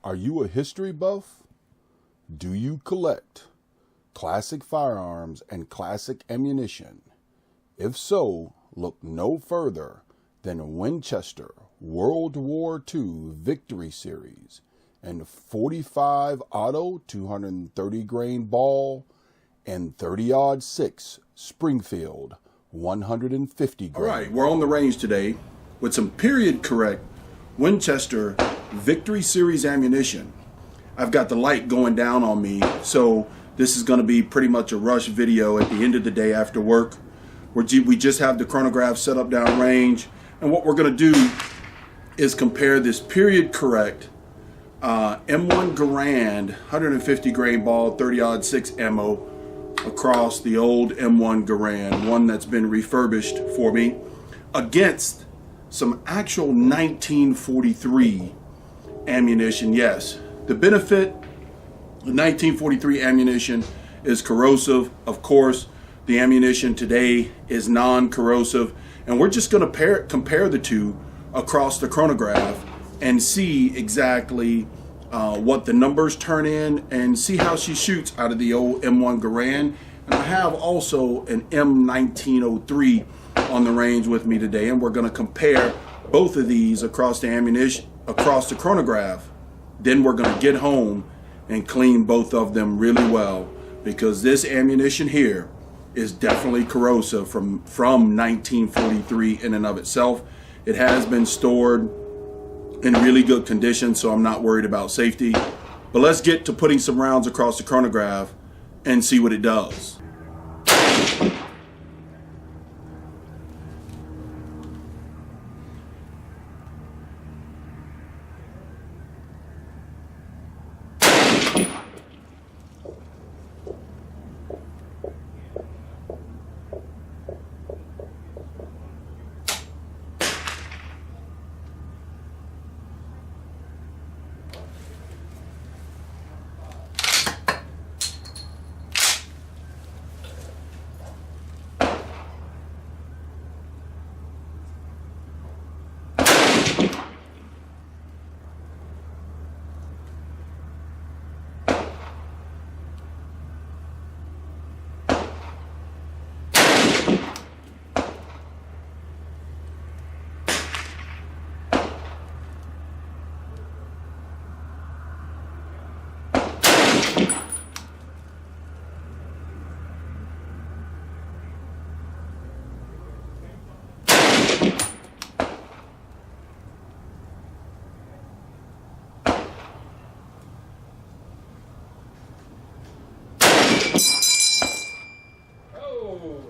Are you a history buff? Do you collect classic firearms and classic ammunition? If so, look no further than Winchester World War II Victory Series and 45 Auto 230 grain ball and 30-06 Springfield 150 grain. All right, we're on the range today with some period correct Winchester Victory Series ammunition. I've got the light going down on me, so this is going to be pretty much a rush video at the end of the day after work. We just have the chronograph set up down range, and what we're going to do is compare this period correct M1 Garand 150 grain ball 30-06 ammo across the old M1 Garand, one that's been refurbished for me, against some actual 1943 ammunition. Yes, the benefit of 1943 ammunition is corrosive. Of course, the ammunition today is non-corrosive, and we're just going to compare the two across the chronograph and see exactly what the numbers turn in and see how she shoots out of the old M1 Garand. And I have also an M1903 on the range with me today, and we're going to compare both of these across the ammunition, across the chronograph. Then we're going to get home and clean both of them really well, because this ammunition here is definitely corrosive from 1943 in and of itself. It has been stored in really good condition, so I'm not worried about safety. But let's get to putting some rounds across the chronograph and see what it does.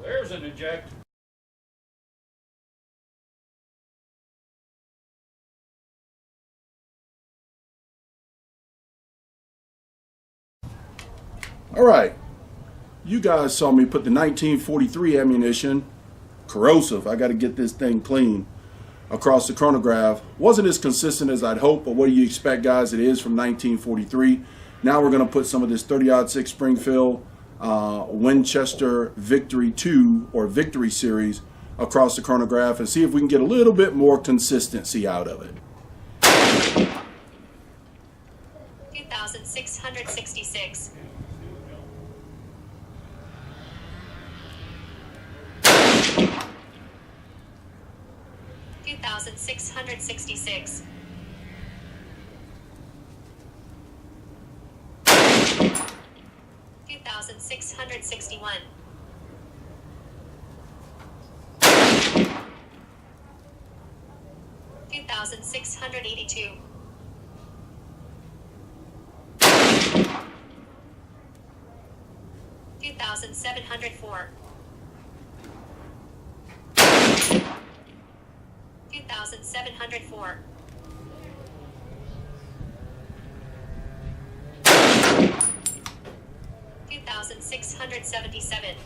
There's an eject. All right, you guys saw me put the 1943 ammunition, corrosive, I got to get this thing clean, across the chronograph. Wasn't as consistent as I'd hoped, but what do you expect, guys? It is from 1943. Now we're going to put some of this 30-06 Springfield Winchester Victory 2 or Victory Series across the chronograph and see if we can get a little bit more consistency out of it. 2,666. 2,666. 2,661. 2,682. 2,704. 2,704. 2,677.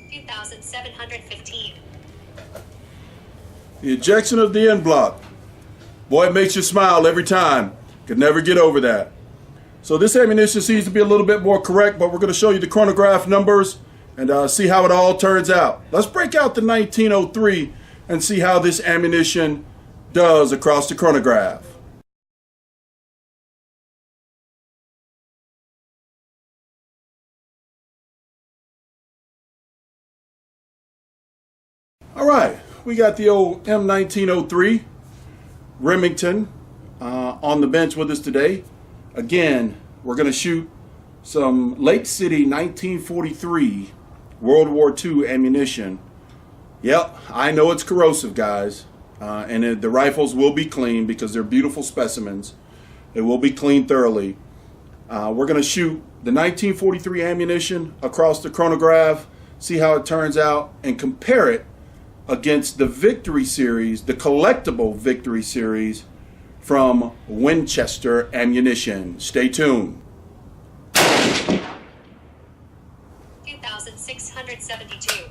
2,715. The ejection of the end block. Boy, it makes you smile every time. Could never get over that. So this ammunition seems to be a little bit more correct, but we're going to show you the chronograph numbers and see how it all turns out. Let's break out the 1903 and see how this ammunition does across the chronograph. All right, we got the old M1903 Remington on the bench with us today. Again, we're going to shoot some Lake City 1943 World War II ammunition. Yep, I know it's corrosive, guys, and the rifles will be cleaned because they're beautiful specimens. It will be cleaned thoroughly. We're going to shoot the 1943 ammunition across the chronograph, see how it turns out, and compare it against the Victory Series, the Collectible Victory Series from Winchester Ammunition. Stay tuned. 2,672.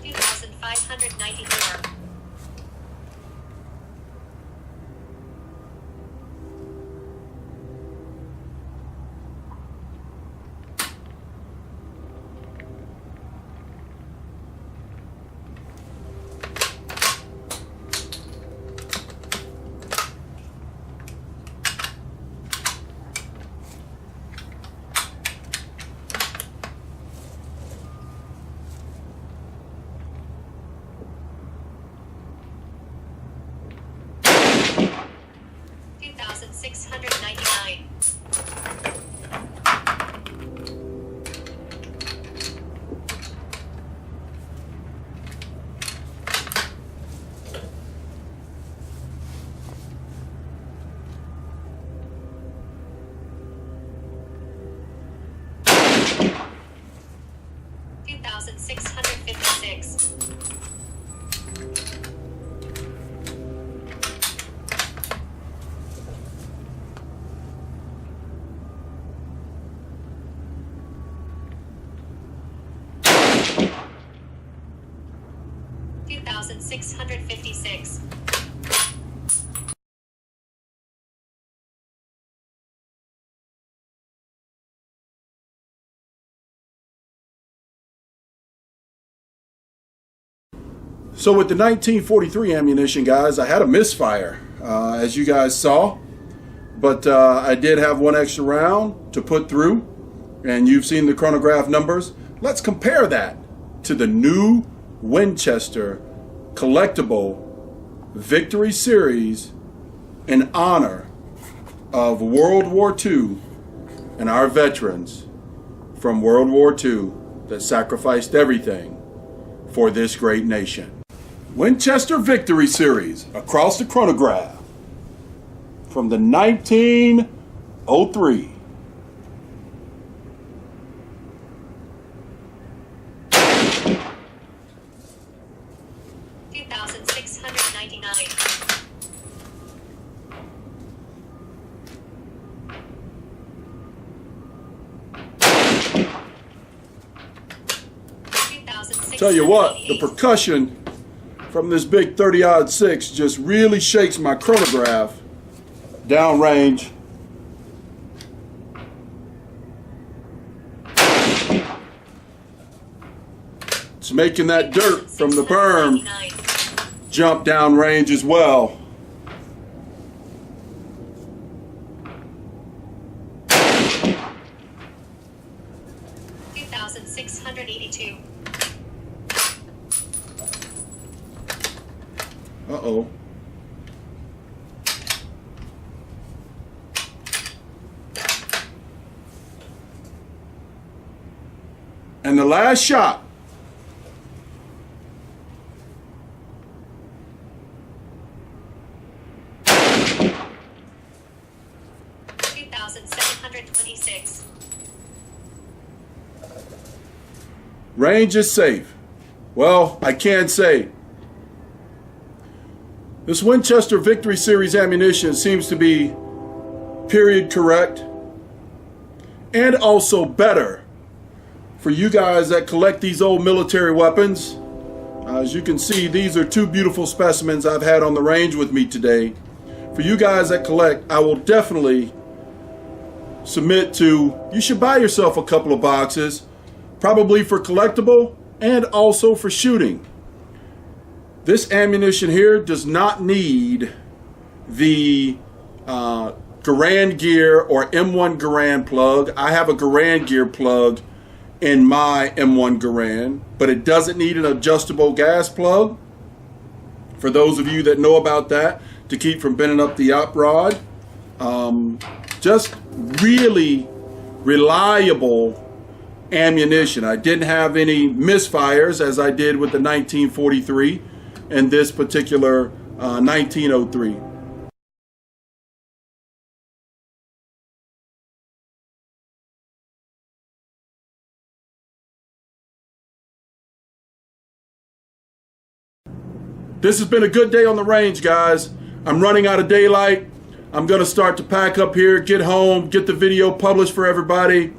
2,594. 2,699. 2,656. 2,656. 2,656. So with the 1943 ammunition, guys, I had a misfire, as you guys saw, but I did have one extra round to put through, and you've seen the chronograph numbers. Let's compare that to the new Winchester Collectible Victory Series in honor of World War II and our veterans from World War II that sacrificed everything for this great nation. Winchester Victory Series across the chronograph from the 1903. 2,699. 2,688. Tell you what, the percussion from this big 30-06 just really shakes my chronograph downrange. It's making that dirt from the berm jump downrange as well. $2,682. Uh-oh. And the last shot. $2,726. Range is safe. Well, I can say this Winchester Victory Series ammunition seems to be period correct and also better for you guys that collect these old military weapons. As you can see, these are two beautiful specimens I've had on the range with me today. For you guys that collect, I will definitely submit to, you should buy yourself a couple of boxes, probably for collectible and also for shooting. This ammunition here does not need the Garand gear or M1 Garand plug. I have a Garand gear plug in my M1 Garand, but it doesn't need an adjustable gas plug. For those of you that know about that, to keep from bending up the op rod. Just really reliable ammunition. I didn't have any misfires as I did with the 1943 and this particular 1903. This has been a good day on the range, guys. I'm running out of daylight. I'm going to start to pack up here, get home, get the video published for everybody.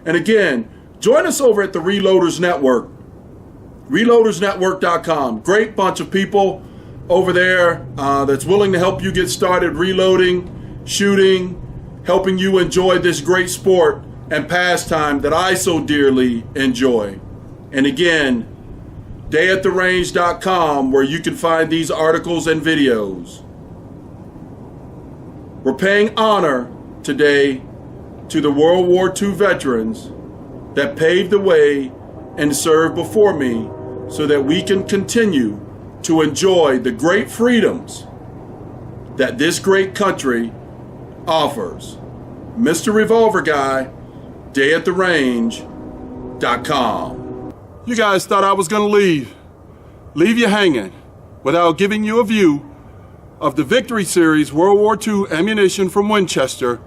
And again, join us over at the Reloaders Network. Reloadersnetwork.com. Great bunch of people over there that's willing to help you get started reloading, shooting, helping you enjoy this great sport and pastime that I so dearly enjoy. And again, dayattherange.com, where you can find these articles and videos. We're paying honor today to the World War II veterans that paved the way and served before me so that we can continue to enjoy the great freedoms that this great country offers. Mr. Revolver Guy, dayattherange.com. You guys thought I was going to leave you hanging without giving you a view of the Victory Series World War II ammunition from Winchester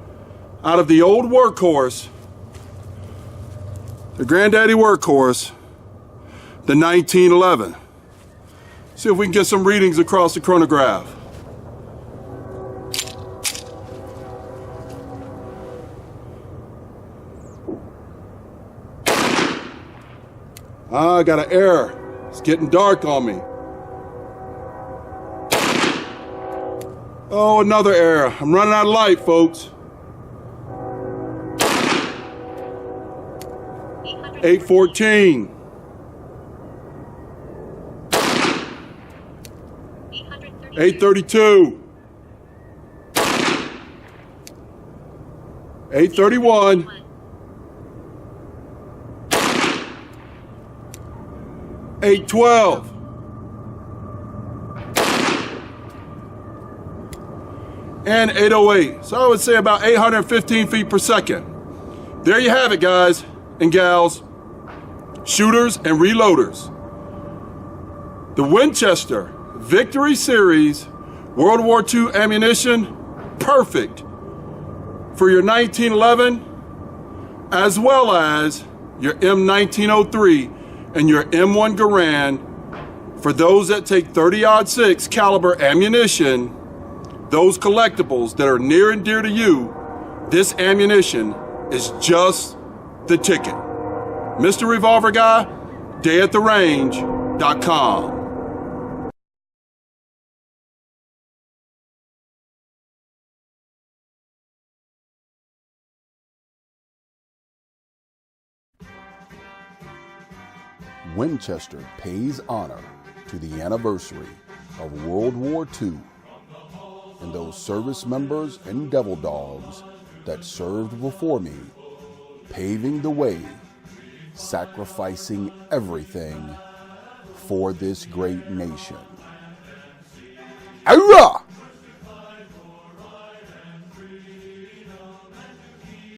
out of the old workhorse, the granddaddy workhorse, the 1911. See if we can get some readings across the chronograph. I got an error. It's getting dark on me. Oh, another error. I'm running out of light, folks. 814. 832. 831. 812. And 808. So I would say about 815 feet per second. There you have it, guys and gals, shooters and reloaders. The Winchester Victory Series World War II ammunition, perfect for your 1911 as well as your M1903 and your M1 Garand. For those that take 30-06 caliber ammunition, those collectibles that are near and dear to you, this ammunition is just the ticket. Mr. Revolver Guy, dayattherange.com. Winchester pays honor to the anniversary of World War II and those service members and devil dogs that served before me, paving the way, sacrificing everything for this great nation. Hurrah!